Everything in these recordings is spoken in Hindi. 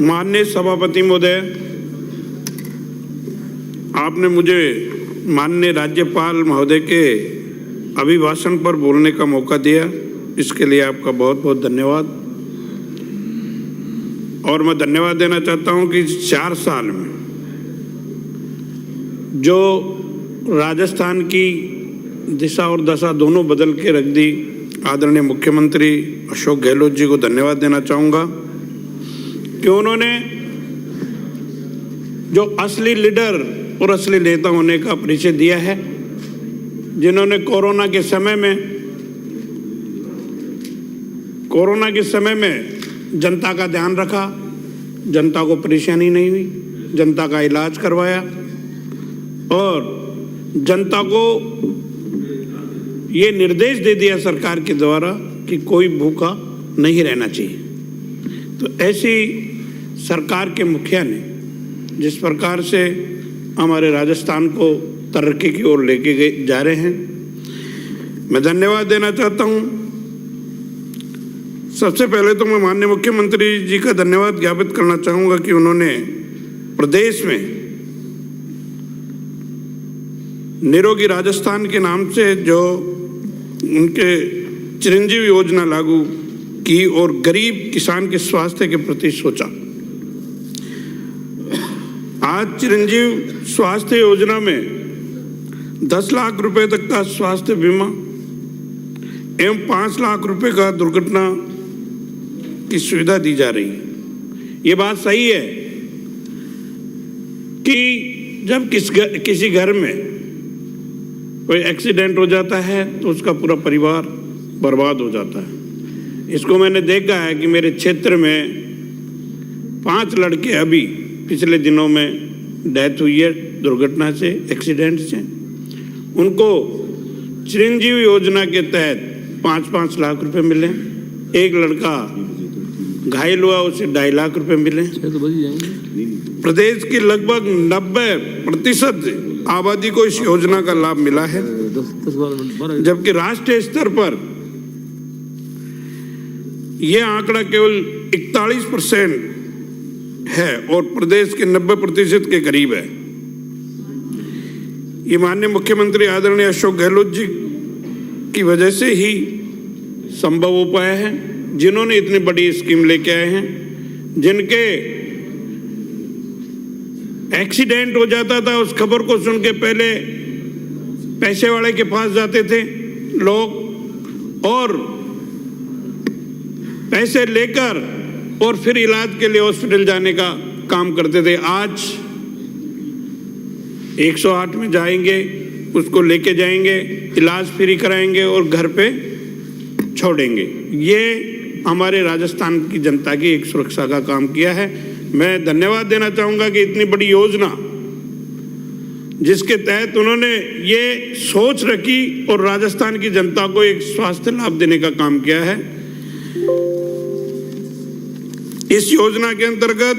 माननीय सभापति महोदय, आपने मुझे माननीय राज्यपाल महोदय के अभिभाषण पर बोलने का मौका दिया, इसके लिए आपका बहुत बहुत धन्यवाद। और मैं धन्यवाद देना चाहता हूं कि 4 साल में जो राजस्थान की दिशा और दशा दोनों बदल के रख दी, आदरणीय मुख्यमंत्री अशोक गहलोत जी को धन्यवाद देना चाहूँगा कि उन्होंने जो असली लीडर और असली नेता होने का परिचय दिया है, जिन्होंने कोरोना के समय में जनता का ध्यान रखा, जनता को परेशानी नहीं हुई, जनता का इलाज करवाया और जनता को ये निर्देश दे दिया सरकार के द्वारा कि कोई भूखा नहीं रहना चाहिए। तो ऐसी सरकार के मुखिया ने जिस प्रकार से हमारे राजस्थान को तरक्की की ओर लेके जा रहे हैं, मैं धन्यवाद देना चाहता हूं। सबसे पहले तो मैं माननीय मुख्यमंत्री जी का धन्यवाद ज्ञापित करना चाहूँगा कि उन्होंने प्रदेश में निरोगी राजस्थान के नाम से जो उनके चिरंजीवी योजना लागू की और गरीब किसान के स्वास्थ्य के प्रति सोचा। आज चिरंजीव स्वास्थ्य योजना में 10 लाख रुपए तक का स्वास्थ्य बीमा एवं 5 लाख रुपए का दुर्घटना की सुविधा दी जा रही है। ये बात सही है कि जब किसी घर में कोई एक्सीडेंट हो जाता है तो उसका पूरा परिवार बर्बाद हो जाता है। इसको मैंने देखा है कि मेरे क्षेत्र में 5 लड़के अभी पिछले दिनों में डेथ हुई है दुर्घटना से, एक्सीडेंट से। उनको चिरंजीवी योजना के तहत 5-5 लाख रुपए मिले। एक लड़का घायल हुआ, उसे 2.5 लाख रुपए मिले। प्रदेश की लगभग 90% आबादी को इस योजना का लाभ मिला है, जबकि राष्ट्रीय स्तर पर यह आंकड़ा केवल 41% है और प्रदेश के 90% के करीब है। ये माननीय मुख्यमंत्री आदरणीय अशोक गहलोत जी की वजह से ही संभव हो पाया है, जिन्होंने इतनी बड़ी स्कीम लेके आए हैं। जिनके एक्सीडेंट हो जाता था, उस खबर को सुन के पहले पैसे वाले के पास जाते थे लोग और पैसे लेकर और फिर इलाज के लिए हॉस्पिटल जाने का काम करते थे। आज 108 में जाएंगे, उसको लेके जाएंगे, इलाज फ्री कराएंगे और घर पे छोड़ेंगे। ये हमारे राजस्थान की जनता की एक सुरक्षा का काम किया है। मैं धन्यवाद देना चाहूँगा कि इतनी बड़ी योजना जिसके तहत उन्होंने ये सोच रखी और राजस्थान की जनता को एक स्वास्थ्य लाभ देने का काम किया है। इस योजना के अंतर्गत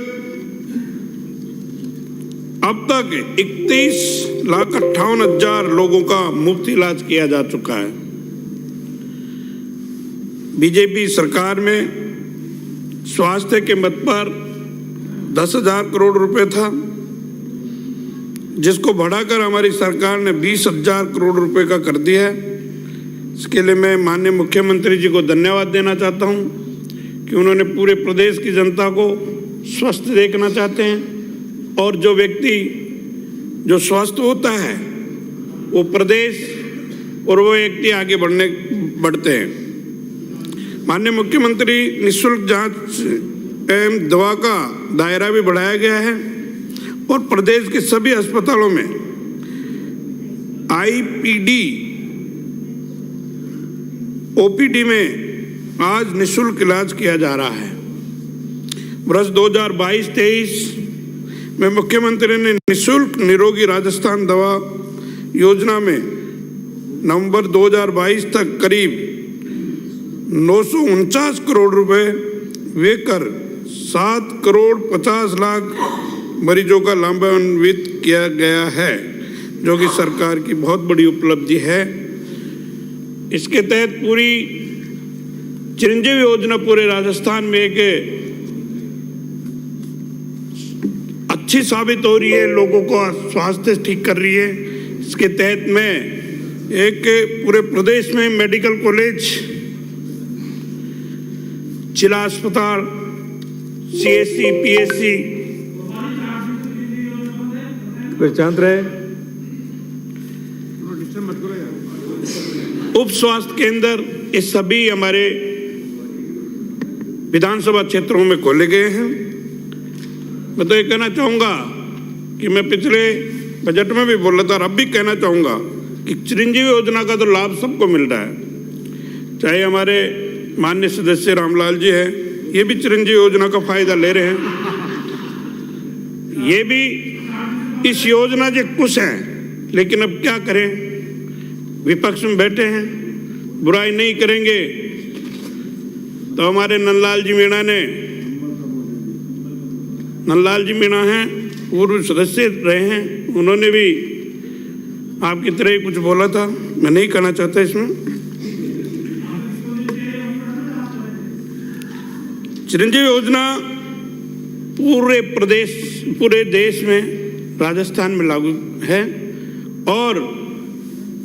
अब तक 31,58,000 लोगों का मुफ्त इलाज किया जा चुका है। बीजेपी सरकार में स्वास्थ्य के मद पर 10,000 करोड़ रुपए था, जिसको बढ़ाकर हमारी सरकार ने 20,000 करोड़ रुपए का कर दिया है। इसके लिए मैं माननीय मुख्यमंत्री जी को धन्यवाद देना चाहता हूं कि उन्होंने पूरे प्रदेश की जनता को स्वस्थ देखना चाहते हैं और जो व्यक्ति जो स्वस्थ होता है वो प्रदेश और वो व्यक्ति आगे बढ़ते हैं। माननीय मुख्यमंत्री निःशुल्क जांच एवं दवा का दायरा भी बढ़ाया गया है और प्रदेश के सभी अस्पतालों में आईपीडी ओपीडी में आज निःशुल्क इलाज किया जा रहा है। वर्ष 2022-23 में मुख्यमंत्री ने निःशुल्क निरोगी राजस्थान दवा योजना में नवंबर 2022 तक करीब 949 करोड़ रुपए व्यय कर 7 करोड़ 50 लाख मरीजों का लाभान्वित किया गया है, जो कि सरकार की बहुत बड़ी उपलब्धि है। इसके तहत पूरी चिरंजीवी योजना पूरे राजस्थान में एक अच्छी साबित हो रही है, लोगों को स्वास्थ्य ठीक कर रही है। इसके तहत मैं एक पूरे प्रदेश में मेडिकल कॉलेज, जिला अस्पताल, CSC, PSC, शांत रहे, उप स्वास्थ्य केंद्र, ये सभी हमारे विधानसभा क्षेत्रों में खोले गए हैं। मैं तो ये कहना चाहूँगा कि मैं पिछले बजट में भी बोला था और अब भी कहना चाहूँगा कि चिरंजीवी योजना का तो लाभ सबको मिल रहा है। चाहे हमारे माननीय सदस्य रामलाल जी हैं, ये भी चिरंजीवी योजना का फायदा ले रहे हैं। ये भी इस योजना से खुश हैं, लेकिन अब क्या करें, विपक्ष में बैठे हैं, बुराई नहीं करेंगे। तो हमारे नंदलाल जी मीणा हैं, पूर्व सदस्य रहे हैं, उन्होंने भी आपकी तरह ही कुछ बोला था, मैं नहीं कहना चाहता इसमें। चिरंजीवी योजना पूरे देश में, राजस्थान में लागू है और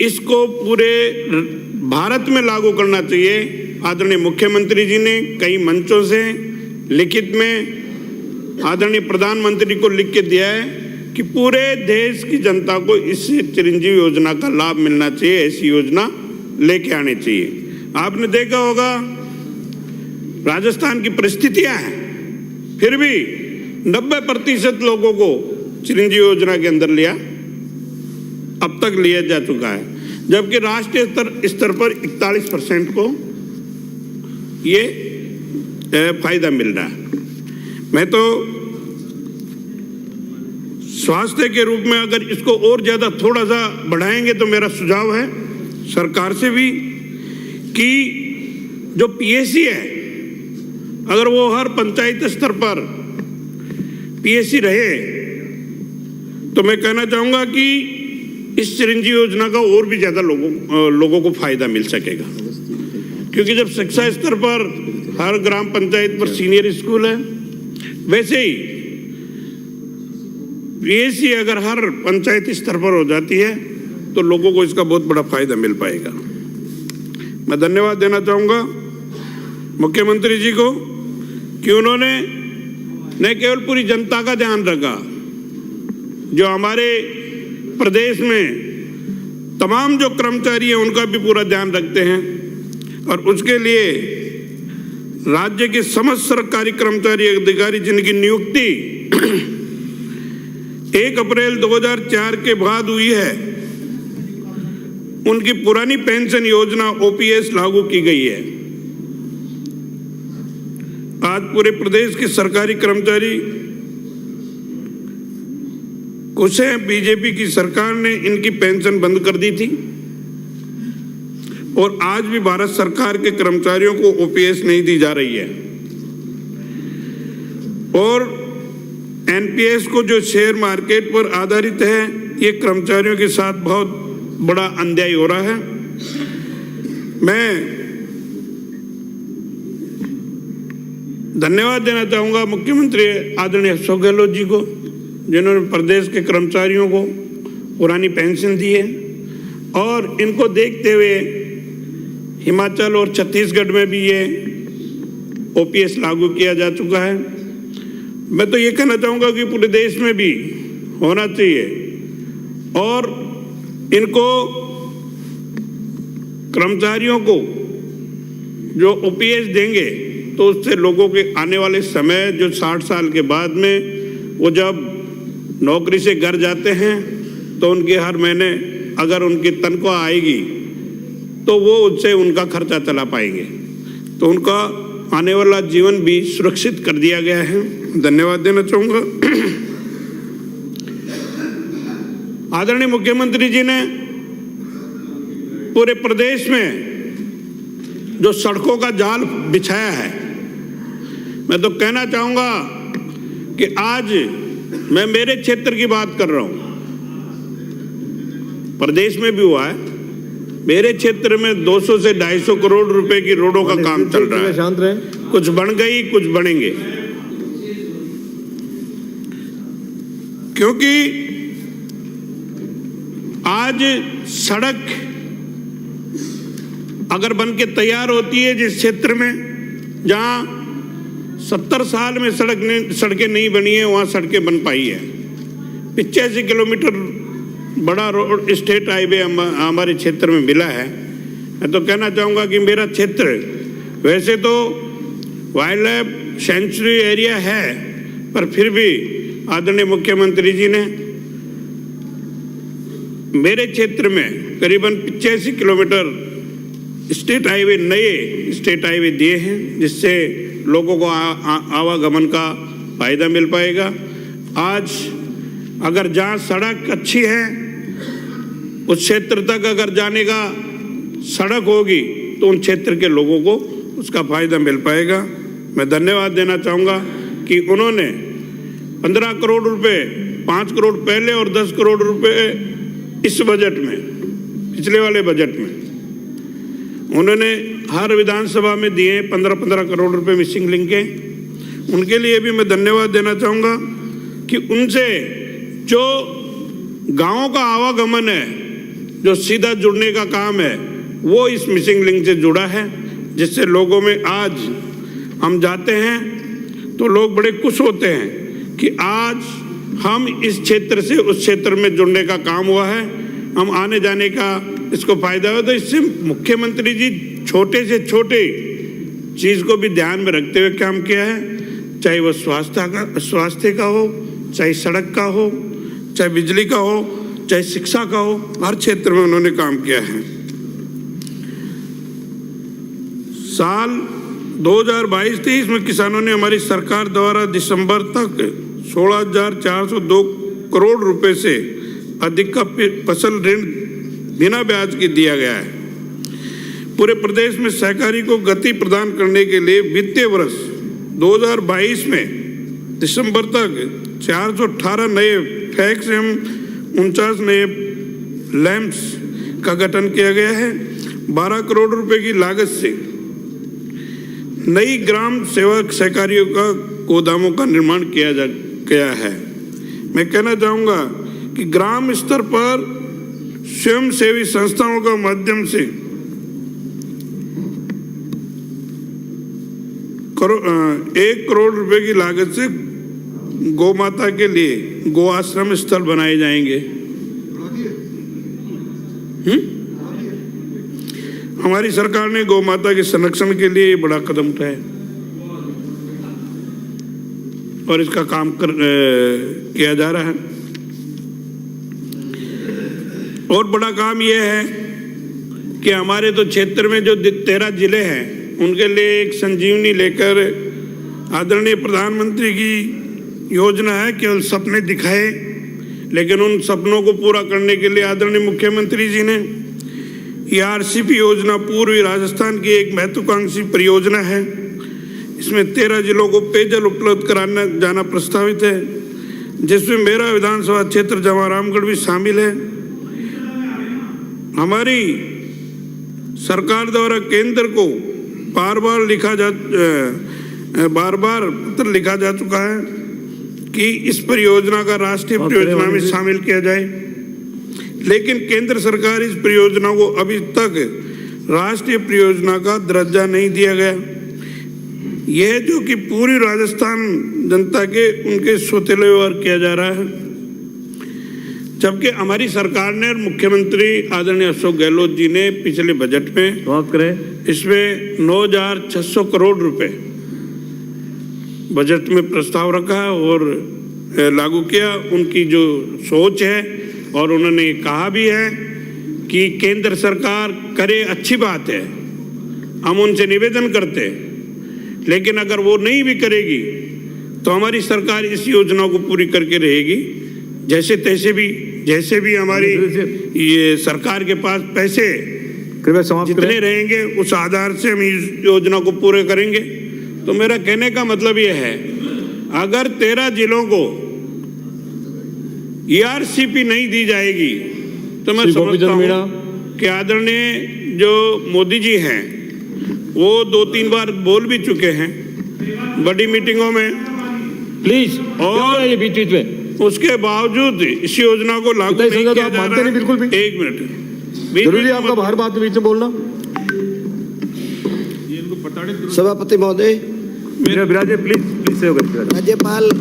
इसको पूरे भारत में लागू करना चाहिए। आदरणीय मुख्यमंत्री जी ने कई मंचों से लिखित में आदरणीय प्रधानमंत्री को लिख के दिया है कि पूरे देश की जनता को इस चिरंजीवी योजना का लाभ मिलना चाहिए, ऐसी योजना लेके आनी चाहिए। आपने देखा होगा राजस्थान की परिस्थितियां हैं, फिर भी 90% लोगों को चिरंजीवी योजना के अंदर अब तक लिया जा चुका है, जबकि राष्ट्रीय स्तर पर 41% को ये फायदा मिल रहा है। मैं तो स्वास्थ्य के रूप में अगर इसको और ज्यादा थोड़ा सा बढ़ाएंगे तो मेरा सुझाव है सरकार से भी कि जो PSC है, अगर वो हर पंचायत स्तर पर PSC रहे तो मैं कहना चाहूंगा कि इस चिरंजीवी योजना का और भी ज्यादा लोगों को फायदा मिल सकेगा। क्योंकि जब शिक्षा स्तर पर हर ग्राम पंचायत पर सीनियर स्कूल है, वैसे ही PSC अगर हर पंचायत स्तर पर हो जाती है तो लोगों को इसका बहुत बड़ा फायदा मिल पाएगा। मैं धन्यवाद देना चाहूंगा मुख्यमंत्री जी को कि उन्होंने न केवल पूरी जनता का ध्यान रखा, जो हमारे प्रदेश में तमाम जो कर्मचारी हैं उनका भी पूरा ध्यान रखते हैं, और उसके लिए राज्य के समस्त सरकारी कर्मचारी अधिकारी जिनकी नियुक्ति 1 अप्रैल 2004 के बाद हुई है, उनकी पुरानी पेंशन योजना OPS लागू की गई है। आज पूरे प्रदेश के सरकारी कर्मचारी खुश हैं। बीजेपी की सरकार ने इनकी पेंशन बंद कर दी थी और आज भी भारत सरकार के कर्मचारियों को OPS नहीं दी जा रही है, और NPS को जो शेयर मार्केट पर आधारित है, ये कर्मचारियों के साथ बहुत बड़ा अन्याय हो रहा है। मैं धन्यवाद देना चाहूंगा मुख्यमंत्री आदरणीय अशोक गहलोत जी को, जिन्होंने प्रदेश के कर्मचारियों को पुरानी पेंशन दी है, और इनको देखते हुए हिमाचल और छत्तीसगढ़ में भी ये OPS लागू किया जा चुका है। मैं तो ये कहना चाहूँगा कि पूरे देश में भी होना चाहिए, और इनको कर्मचारियों को जो OPS देंगे तो उससे लोगों के आने वाले समय, जो 60 साल के बाद में वो जब नौकरी से घर जाते हैं तो उनके हर महीने अगर उनकी तनख्वाह आएगी तो वो उससे उनका खर्चा चला पाएंगे, तो उनका आने वाला जीवन भी सुरक्षित कर दिया गया है। धन्यवाद देना चाहूँगा। आदरणीय मुख्यमंत्री जी ने पूरे प्रदेश में जो सड़कों का जाल बिछाया है, मैं तो कहना चाहूँगा कि आज मैं मेरे क्षेत्र की बात कर रहा हूँ, प्रदेश में भी हुआ है, मेरे क्षेत्र में 200 से 250 करोड़ रुपए की रोडों का काम चल रहा है। शांत रहे। कुछ बन गई, कुछ बनेंगे। क्योंकि आज सड़क अगर बन के तैयार होती है जिस क्षेत्र में जहां 70 साल में सड़कें नहीं बनी है, वहां सड़कें बन पाई है। 85 किलोमीटर बड़ा रोड स्टेट हाईवे हमारे क्षेत्र में मिला है। मैं तो कहना चाहूँगा कि मेरा क्षेत्र वैसे तो वाइल्ड लाइफ सेंचुरी एरिया है, पर फिर भी आदरणीय मुख्यमंत्री जी ने मेरे क्षेत्र में करीबन 85 किलोमीटर स्टेट हाईवे, नए स्टेट हाईवे दिए हैं, जिससे लोगों को आवागमन का फायदा मिल पाएगा। आज अगर जहाँ सड़क अच्छी है उस क्षेत्र तक अगर जाने का सड़क होगी तो उन क्षेत्र के लोगों को उसका फायदा मिल पाएगा। मैं धन्यवाद देना चाहूँगा कि उन्होंने 15 करोड़ रुपए, 5 करोड़ पहले और 10 करोड़ रुपए इस बजट में, पिछले वाले बजट में उन्होंने हर विधानसभा में दिए 15-15 करोड़ रुपए मिसिंग लिंक के। उनके लिए भी मैं धन्यवाद देना चाहूँगा कि उनसे जो गाँव का आवागमन है, जो सीधा जुड़ने का काम है, वो इस मिसिंग लिंक से जुड़ा है, जिससे लोगों में आज हम जाते हैं तो लोग बड़े खुश होते हैं कि आज हम इस क्षेत्र से उस क्षेत्र में जुड़ने का काम हुआ है, हम आने जाने का इसको फायदा हो। तो इससे मुख्यमंत्री जी छोटे से छोटे चीज़ को भी ध्यान में रखते हुए काम किया है, चाहे वो स्वास्थ्य का हो, चाहे सड़क का हो, चाहे बिजली का हो, चाहे शिक्षा का हो, हर क्षेत्र में उन्होंने काम किया है। साल 2022-23 में किसानों ने हमारी सरकार द्वारा दिसंबर तक 16,402 करोड़ रुपए से अधिक का फसल ऋण बिना ब्याज के दिया गया है। पूरे प्रदेश में सहकारी को गति प्रदान करने के लिए वित्तीय वर्ष 2022 में दिसंबर तक 418 नए फैक्स एवं 49 नए लैंप्स का गठन किया गया है। 12 करोड़ रुपए की लागत से नई ग्राम सेवक सहकारियों का गोदामों का निर्माण किया गया है। मैं कहना चाहूँगा कि ग्राम स्तर पर स्वयं सेवी संस्थाओं का माध्यम से 1 करोड़ रुपए की लागत से गौ माता के लिए गो आश्रम स्थल बनाए जाएंगे। हमारी सरकार ने गौ माता के संरक्षण के लिए बड़ा कदम उठाया और इसका काम किया जा रहा है। और बड़ा काम यह है कि हमारे तो क्षेत्र में जो 13 जिले हैं उनके लिए एक संजीवनी लेकर आदरणीय प्रधानमंत्री की योजना है, केवल सपने दिखाए, लेकिन उन सपनों को पूरा करने के लिए आदरणीय मुख्यमंत्री जी ने ERCP योजना पूर्वी राजस्थान की एक महत्वाकांक्षी परियोजना है। इसमें 13 जिलों को पेयजल उपलब्ध कराना जाना प्रस्तावित है, जिसमें मेरा विधानसभा क्षेत्र जवारामगढ़ भी शामिल है। हमारी सरकार द्वारा केंद्र को बार बार पत्र लिखा जा चुका है कि इस परियोजना का राष्ट्रीय परियोजना में शामिल किया जाए, लेकिन केंद्र सरकार इस परियोजना को अभी तक राष्ट्रीय परियोजना का दर्जा नहीं दिया गया। यह जो कि पूरी राजस्थान जनता के उनके सौतेले व्यवहार किया जा रहा है, जबकि हमारी सरकार ने और मुख्यमंत्री आदरणीय अशोक गहलोत जी ने पिछले बजट में इसमें 9,600 करोड़ रुपए बजट में प्रस्ताव रखा और लागू किया। उनकी जो सोच है और उन्होंने कहा भी है कि केंद्र सरकार करे, अच्छी बात है, हम उनसे निवेदन करते हैं, लेकिन अगर वो नहीं भी करेगी तो हमारी सरकार इस योजना को पूरी करके रहेगी। जैसे भी हमारी ये सरकार के पास पैसे जितने रहेंगे उस आधार से हम इस योजना को पूरे करेंगे। तो मेरा कहने का मतलब ये है, अगर 13 जिलों को ERCP नहीं दी जाएगी तो मैं समझता हूँ कि आदरणीय जो मोदी जी हैं वो 2-3 बार बोल भी चुके हैं बड़ी मीटिंगों में, प्लीज, और ये बीच में उसके बावजूद इस योजना को लागू पिताजी नहीं समझा तो किया आप जा मानते रहा नहीं बिल्कुल भी? एक मिनट जरूरी है आपका हर बात में बीच में बोलना? सभापति महोदय, मेरा विराजे प्लीज से होगा। राज्यपाल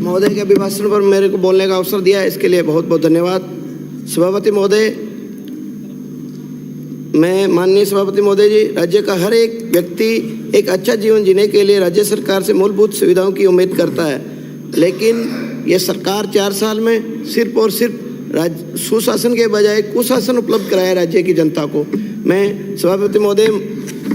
महोदय के अभिभाषण पर मेरे को बोलने का अवसर दिया, इसके लिए बहुत बहुत धन्यवाद। सभापति महोदय, मैं माननीय सभापति महोदय जी, राज्य का हर एक व्यक्ति एक अच्छा जीवन जीने के लिए राज्य सरकार से मूलभूत सुविधाओं की उम्मीद करता है, लेकिन ये सरकार 4 साल में सिर्फ और सिर्फ सुशासन के बजाय कुशासन उपलब्ध कराया राज्य की जनता को। मैं सभापति महोदय